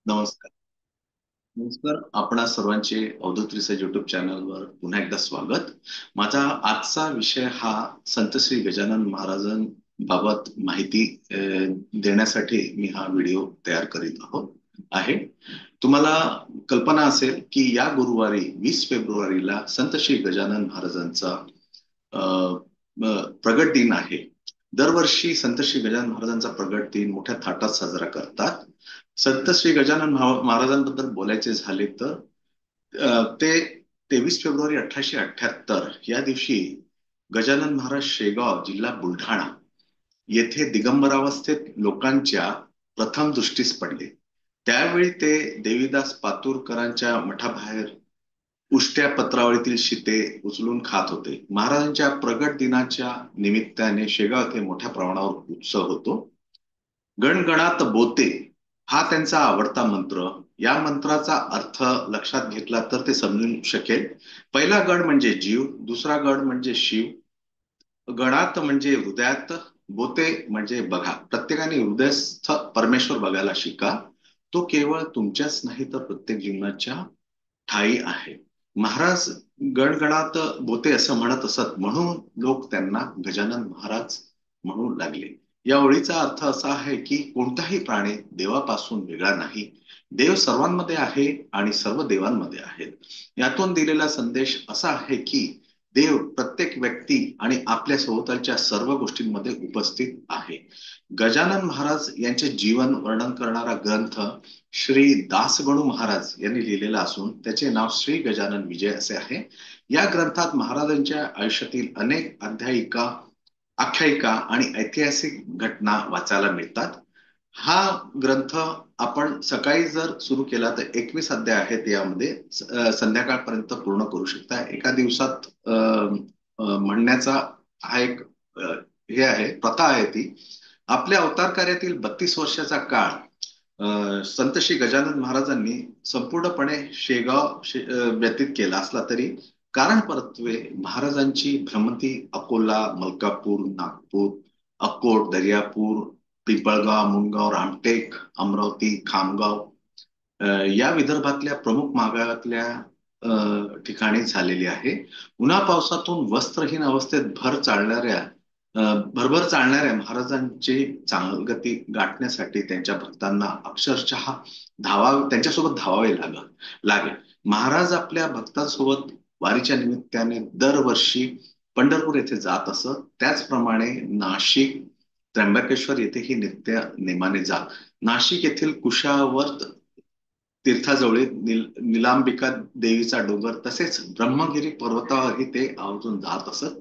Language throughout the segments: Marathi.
नमस्कार. नमस्कार. आपणा सर्वांचे अवधूत रिसर्च युट्यूब चॅनलवर पुन्हा एकदा स्वागत. माझा आजचा विषय हा संत श्री गजानन महाराजांबाबत माहिती देण्यासाठी मी हा व्हिडिओ तयार करीत आहे. तुम्हाला कल्पना असेल की या गुरुवारी 20 फेब्रुवारीला संत श्री गजानन महाराजांचा अ, प्रगट दिन आहे. दरवर्षी संत श्री गजानन महाराजांचा प्रगट दिन मोठ्या थाटात साजरा करतात. संत श्री गजानन महाराजांबद्दल बोलायचे झाले तर ते 23 फेब्रुवारी 1878 या दिवशी गजानन महाराज शेगाव जिल्हा बुलढाणा येथे दिगंबरावस्थेत लोकांच्या प्रथम दृष्टीस पडले. त्यावेळी ते देवीदास पातुरकरांच्या मठाबाहेर उष्ट्या पत्रावळीतील शिते उचलून खात होते. महाराजांच्या प्रगट दिनाच्या निमित्ताने शेगाव येथे मोठ्या प्रमाणावर उत्सव होतो. गणगणात बोते हा त्यांचा आवडता मंत्र. या मंत्राचा अर्थ लक्षात घेतला तर ते समजून शकेल. पहिला गण म्हणजे जीव, दुसरा गण म्हणजे शिव, गणात म्हणजे हृदयात, बोते म्हणजे बघा. प्रत्येकाने हृदयस्थ परमेश्वर बघायला शिका. तो केवळ तुमच्याच नाही तर प्रत्येक जीवनाच्या ठायी आहे. महाराज गणगणात बोते असं म्हणत असत, म्हणून लोक त्यांना गजानन महाराज म्हणू लागले. या ओळीचा अर्थ असा आहे की कोणताही प्राणी देवापासून वेगळा नाही. देव सर्वांमध्ये आहे आणि सर्व देवांमध्ये आहेत. यातून दिलेला संदेश असा आहे की देव प्रत्येक व्यक्ती आणि आपल्या सभोवतालच्या सर्व गोष्टींमध्ये उपस्थित आहे. गजानन महाराज यांचे जीवन वर्णन करणारा ग्रंथ श्री दासगणू महाराज यांनी लिहिलेला असून त्याचे नाव श्री गजानन विजय असे आहे. या ग्रंथात महाराजांच्या आयुष्यातील अनेक आख्यायिका आणि ऐतिहासिक घटना वाचायला मिळतात. हा ग्रंथ आपण सकाळी जर सुरू केला तर 21 अध्याय आहेत. यामध्ये संध्याकाळपर्यंत पूर्ण करू शकता. एका दिवसात म्हणण्याचा हा एक हे आहे, प्रथा आहे. ती आपल्या अवतार कार्यातील 32 वर्षाचा काळ संत श्री गजानन महाराजांनी संपूर्णपणे व्यतीत केला असला तरी कारण परत्वे महाराजांची भ्रमंती अकोला, मलकापूर, नागपूर, अक्कोट, दर्यापूर, पिंपळगाव, मुंगाव, रामटेक, अमरावती, खामगाव या विदर्भातल्या प्रमुख भागातल्या ठिकाणी झालेली आहे. उन्हा पावसातून वस्त्रहीन अवस्थेत भरभर चालणाऱ्या महाराजांची चांगलगती गाठण्यासाठी त्यांच्या भक्तांना अक्षरशः त्यांच्यासोबत धावावे लागेल. महाराज आपल्या भक्तांसोबत वारीच्या निमित्ताने दरवर्षी पंढरपूर येथे जात असत. त्याचप्रमाणे नाशिक, त्र्यंबकेश्वर येथेही नित्य नेमाने जात. नाशिक येथील कुशावर्त तीर्थाजवळील निलांबिका देवीचा डोंगर तसेच ब्रह्मगिरी पर्वतावरही ते आवर्जून जात असत.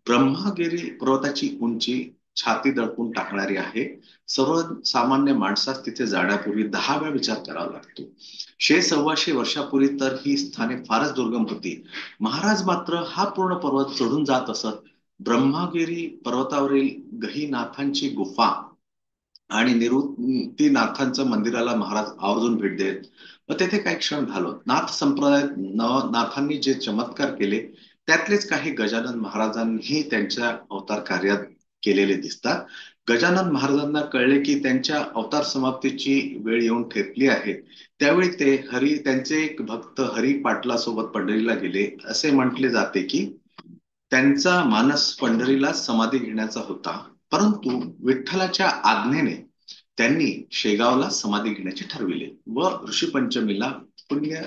ब्रह्मगिरी पर्वताची उंची छाती दडपून टाकणारी आहे. सर्वसामान्य माणसास तिथे जाण्यापूर्वी 10 वेळा विचार करावा लागतो. 600-125 वर्षापूर्वी तर ही स्थाने फारच दुर्गम होती. महाराज मात्र हा पूर्ण पर्वत चढून जात असत. ब्रह्मगिरी पर्वतावरील गहिनाथांची गुफा आणि निवृत्तीनाथांच्या मंदिराला महाराज आवर्जून भेट देत व तेथे काही क्षण घालवत. नाथ संप्रदायात नाथांनी जे चमत्कार केले त्यातलेच काही गजानन महाराजांनीही त्यांच्या अवतार कार्यात केलेले दिसतात. गजानन महाराजांना कळले की त्यांच्या अवतार समाप्तीची वेळ येऊन ठेपली आहे. त्यावेळी त्यांचे एक भक्त हरी पाटला सोबत पंढरीला गेले. असे म्हटले जाते की त्यांचा मानस पंढरीला समाधी घेण्याचा होता, परंतु विठ्ठलाच्या आज्ञेने त्यांनी शेगावला समाधी घेण्याचे ठरविले व ऋषीपंचमीला पुण्य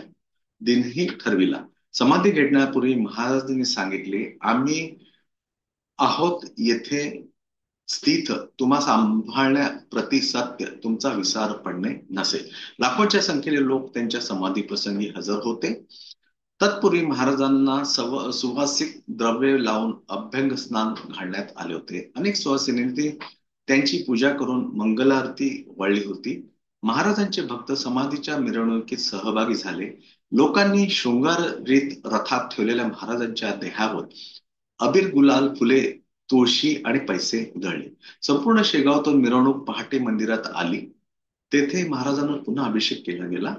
दिनही ठरविला. समाधी घेण्यापूर्वी महाराजांनी सांगितले, आम्ही आहोत येथे स्थित, तुम्हा सांभाळण्याप्रती सत्य तुमचा विसार पडणे नसेल. लाखोच्या संख्येने लोक त्यांच्या समाधी प्रसंगी हजर होते. तत्पूर्वी महाराजांना सुवासिक द्रव्य लावून अभ्यंग स्नान घालण्यात आले होते. अनेक सुवासिनींनी त्यांची पूजा करून मंगलारती वळली होती. महाराजांचे भक्त समाधीच्या मिरवणुकीत सहभागी झाले. लोकांनी शृंगारीत रथात ठेवलेल्या महाराजांच्या देहावर अबीर, गुलाल, फुले, तुळशी आणि पैसे उधळले. संपूर्ण शेगावातून मिरवणूक पहाटे मंदिरात आली. तेथे महाराजांवर पुन्हा अभिषेक केला गेला.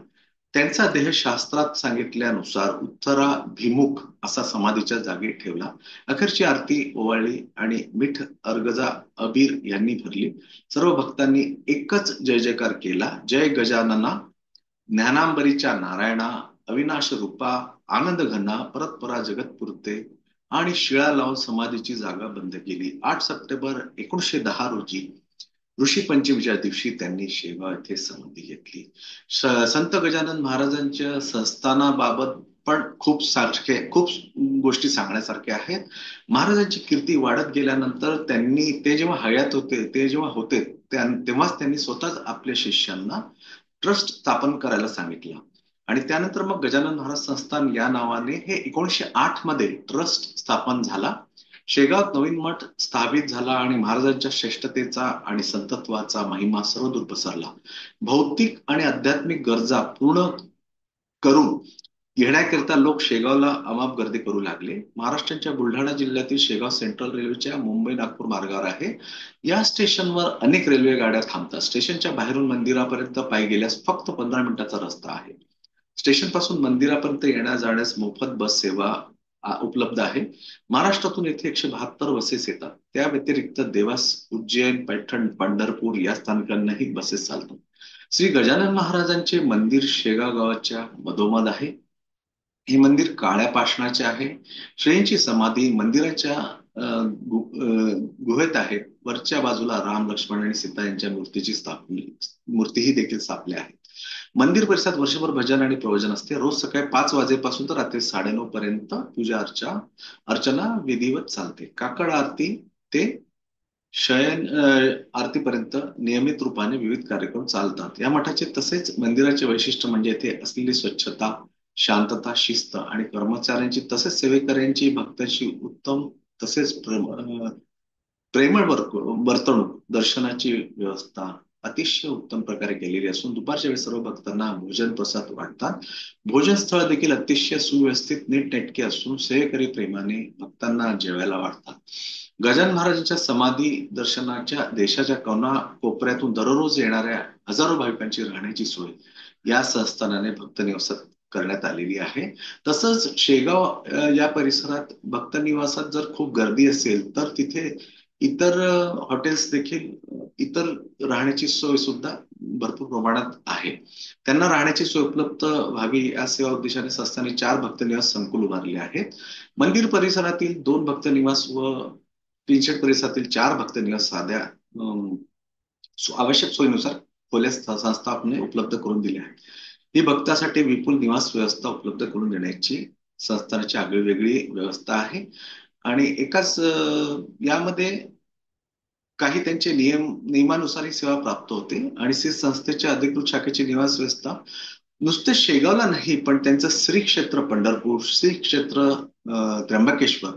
त्यांचा देह शास्त्रात सांगितल्यानुसार उत्तराभिमुख असा समाधीच्या जागी ठेवला. अखेरची आरती ओवाळली आणि मीठ, अर्गजा, अबीर यांनी भरली. सर्व भक्तांनी एकच जय जयकार केला, जय गजानना. ज्ञानांबरीच्या नारायणा, अविनाश रूपा, आनंद घना, परतपरा जगत पुरते आणि शिळा लावून समाधीची जागा बंद केली. 8 सप्टेंबर 1910 रोजी ऋषी पंचमीच्या दिवशी त्यांनी शेगाव येथे समाधी घेतली. संत गजानन महाराजांच्या संस्थानाबाबत पण खूप गोष्टी सांगण्यासारख्या आहेत. महाराजांची कीर्ती वाढत गेल्यानंतर त्यांनी ते जेव्हा हयात होते ते जेव्हा होते तेव्हाच त्यांनी स्वतःच आपल्या शिष्यांना ट्रस्ट स्थापन करायला सांगितलं. आणि त्यानंतर मग गजानन महाराज संस्थान या नावाने हे 1908 मध्ये ट्रस्ट स्थापन झाला. शेगावात नवीन मठ स्थापित झाला आणि महाराजांच्या श्रेष्ठतेचा आणि संतत्वाचा महिमा सर्वदूर पसरला. भौतिक आणि आध्यात्मिक गरजा पूर्ण करून घेण्याकरिता लोक शेगावला अमाप गर्दी करू लागले. महाराष्ट्राच्या बुलढाणा जिल्ह्यातील शेगाव सेंट्रल रेल्वेच्या मुंबई नागपूर मार्गावर आहे. या स्टेशनवर अनेक रेल्वे गाड्या थांबतात. स्टेशनच्या बाहेरून मंदिरापर्यंत पायी गेल्यास फक्त 15 मिनिटाचा रस्ता आहे. स्टेशन पासून मंदिरापर्यंत येण्या जाण्यास मोफत बस सेवा उपलब्ध आहे. महाराष्ट्रातून येथे 172 बसेस येतात. त्या व्यतिरिक्त देवास, उज्जैन, पैठण, पंढरपूर या स्थानकांनाही बसेस चालतात. श्री गजानन महाराजांचे मंदिर शेगाव गावाच्या मधोमध आहे. हे मंदिर काळ्या पाषाणाचे आहे. श्रेयांची समाधी मंदिराच्या गुहेत आहे. वरच्या बाजूला राम, लक्ष्मण आणि सीता यांच्या मूर्तीही देखील स्थापल्या आहेत. मंदिर परिसरात वर्षभर भजन आणि प्रवचन असते. रोज सकाळी 5 वाजेपासून तर रात्री 9:30 पर्यंत पूजा अर्चना विधिवत चालते. काकड आरती ते शयन आरतीपर्यंत नियमित रूपाने विविध कार्यक्रम चालतात. या मठाचे तसेच मंदिराचे वैशिष्ट्य म्हणजे येथे असलेली स्वच्छता, शांतता, शिस्त आणि कर्मचाऱ्यांची तसेच सेवेकऱ्यांची भक्तांची उत्तम तसेच प्रेमळ वर्तणूक. दर्शनाची व्यवस्था अतिशय उत्तम प्रकारे केलेली असून दुपारच्या वेळी सर्व भक्तांना भोजन प्रसाद वाटतात. भोजन स्थळ देखील अतिशय सुव्यवस्थित नीटनेटके असून सेवेकरी प्रेमाने भक्तांना जेवायला वाढतात. गजानन महाराजांच्या समाधी दर्शनाच्या देशाच्या कोपऱ्यातून दररोज येणाऱ्या हजारो भाविकांची राहण्याची सोय या संस्थानाने भक्त निवासात करण्यात आलेली आहे. तसंच शेगाव या परिसरात भक्त निवासात जर खूप गर्दी असेल तर तिथे इतर हॉटेल्स देखील इतर राहण्याची सोय सुद्धा भरपूर प्रमाणात आहे. त्यांना राहण्याची सोय उपलब्ध व्हावी या सेवा उद्देशाने संस्थाने 4 भक्त निवास संकुल उभारले आहेत. मंदिर परिसरातील 2 भक्त निवास व तीनशेट परिसरातील 4 भक्त निवास साध्या आवश्यक सोयीनुसार खोल्या संस्थापने उपलब्ध करून दिल्या आहेत. ही भक्तासाठी विपुल निवास व्यवस्था उपलब्ध करून देण्याची संस्थानाची आगळीवेगळी व्यवस्था आहे. आणि एकाच यामध्ये काही त्यांचे नियमानुसार ही सेवा प्राप्त होते. आणि श्री संस्थेच्या अधिकृत शाखेची निवास व्यवस्था नुसते शेगावला नाही पण त्यांचं श्री क्षेत्र पंढरपूर, श्री क्षेत्र त्र्यंबकेश्वर,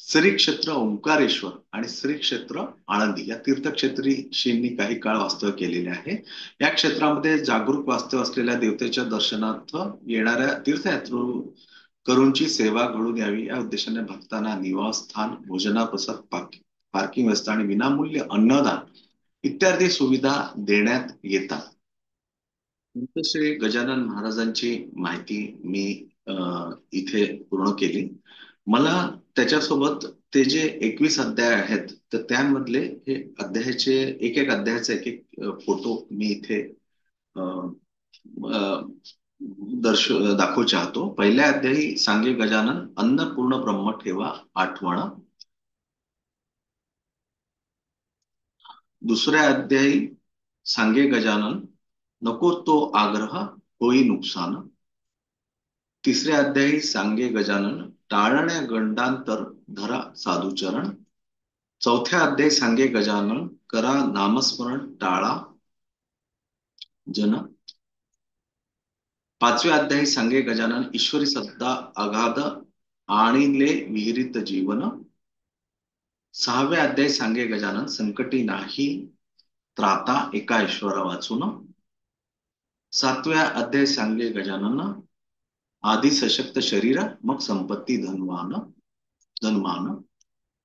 श्री क्षेत्र ओंकारेश्वर आणि श्री क्षेत्र आळंदी या तीर्थक्षेत्री श्रींनी काही काळ वास्तव्य केलेले आहे. या क्षेत्रामध्ये जागरूक वास्तव्य असलेल्या देवतेच्या दर्शनार्थ येणाऱ्या तीर्थयात्रू करूंची सेवा घडून यावी या उद्देशाने भक्तांना निवासस्थान, भोजनाप्रसाद, पार्किंग व्यवस्था आणि विनामूल्य अन्नदान इत्यादी सुविधा देण्यात येतात. श्री गजानन महाराजांची माहिती मी इथे पूर्ण केली. मला त्याच्यासोबत ते जे 21 अध्याय आहेत तर त्यामधले हे अध्यायाचे एक अध्यायाचा एक फोटो मी इथे अ, अ, दाखवू चाहतो. पहिल्या अध्यायी सांगे गजानन अन्नपूर्ण ब्रह्म ठेवा आठवण. दुसऱ्या अध्यायी सांगे गजानन नको तो आग्रह होई नुकसान. तिसऱ्या अध्यायी सांगे गजानन टाळण्या गंडांतर धरा साधुचरण. चौथ्या अध्यायी सांगे गजानन करा नामस्मरण टाळा जन. पाचव्या अध्यायी सांगे गजानन ईश्वरी सत्ता अगाध आणिले विहिरीत जीवन. सहाव्या अध्यायी सांगे गजानन संकटी नाही त्राता एका ईश्वरा वाचून. सातव्या अध्याय सांगे गजानन आधी सशक्त शरीर मग संपत्ती धनमान.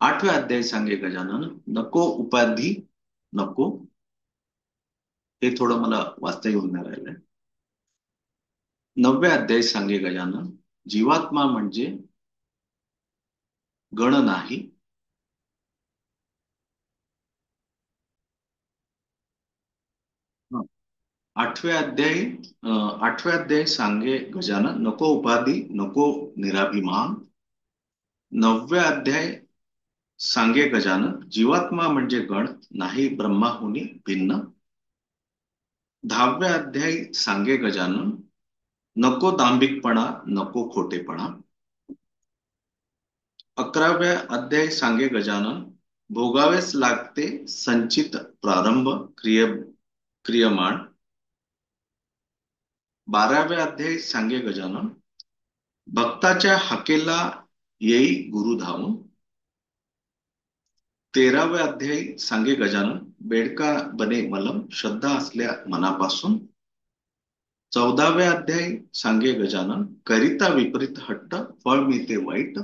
आठव्या अध्याय सांगे गजानन नको उपाधी नको. हे थोडं मला वाचता येऊन नाही राहिलंय. नवव्या अध्याय सांगे गजानन जीवात्मा म्हणजे गण नाही. आठव्या अध्यायी सांगे गजानन नको उपाधी नको निराभिमान. 9व्या अध्याय सांगे गजानन जीवात्मा म्हणजे गण नाही ब्रह्माहुनी भिन्न. 10व्या अध्याय सांगे गजानन नको दांभिकपणा नको खोटेपणा. 11व्या अध्याय सांगे गजानन भोगावेच लागते संचित प्रारंभ क्रियमाण. 12व्या अध्याय सांगे गजानन भक्ताच्या हाकेला येई गुरु धावून. 13व्या अध्याय सांगे गजानन बेडका बने मलम श्रद्धा असल्या मनापासून. 14व्या अध्याय सांगे गजानन करिता विपरीत हट्ट फळ मिळते वाईट.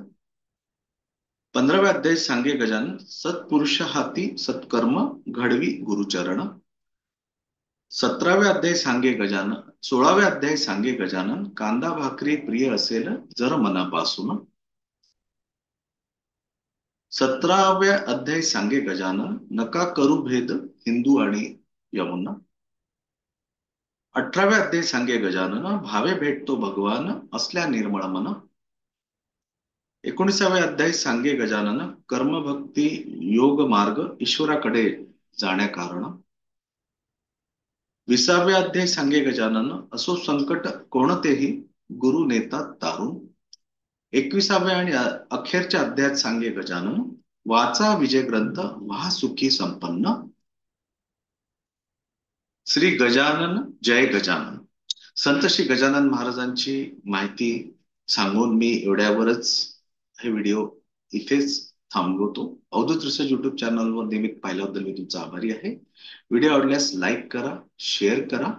15व्या अध्याय सांगे गजानन सत्पुरुष हाती सत्कर्म घडवी गुरुचरण. 17व्या अध्याय सांगे गजानन 16व्या अध्याय सांगे गजानन कांदा भाकरी प्रिय असेल जर मनापासून. 17व्या अध्याय सांगे गजानन नका करू भेद हिंदू आणि यमुना. 18व्या अध्याय सांगे गजानन भावे भेटतो भगवान असल्या निर्मळ मन. 19व्या अध्याय सांगे गजानन कर्मभक्ती योग मार्ग ईश्वराकडे जाण्या कारण. 20व्या अध्याय सांगे गजानन असो संकट कोणतेही गुरु नेतात तारून. 21व्या आणि अखेरच्या अध्यायात सांगे गजानन वाचा विजय ग्रंथ व्हा सुखी संपन्न. श्री गजानन जय गजानन. संत श्री गजानन महाराजांची माहिती सांगून मी एवढ्यावरच हे व्हिडिओ इथेच थांबवतो. अवधूत रिसर्च युट्यूब चॅनलवर नियमित पाहिल्याबद्दल मी तुमचा आभारी आहे. व्हिडिओ आवडल्यास लाईक करा, शेअर करा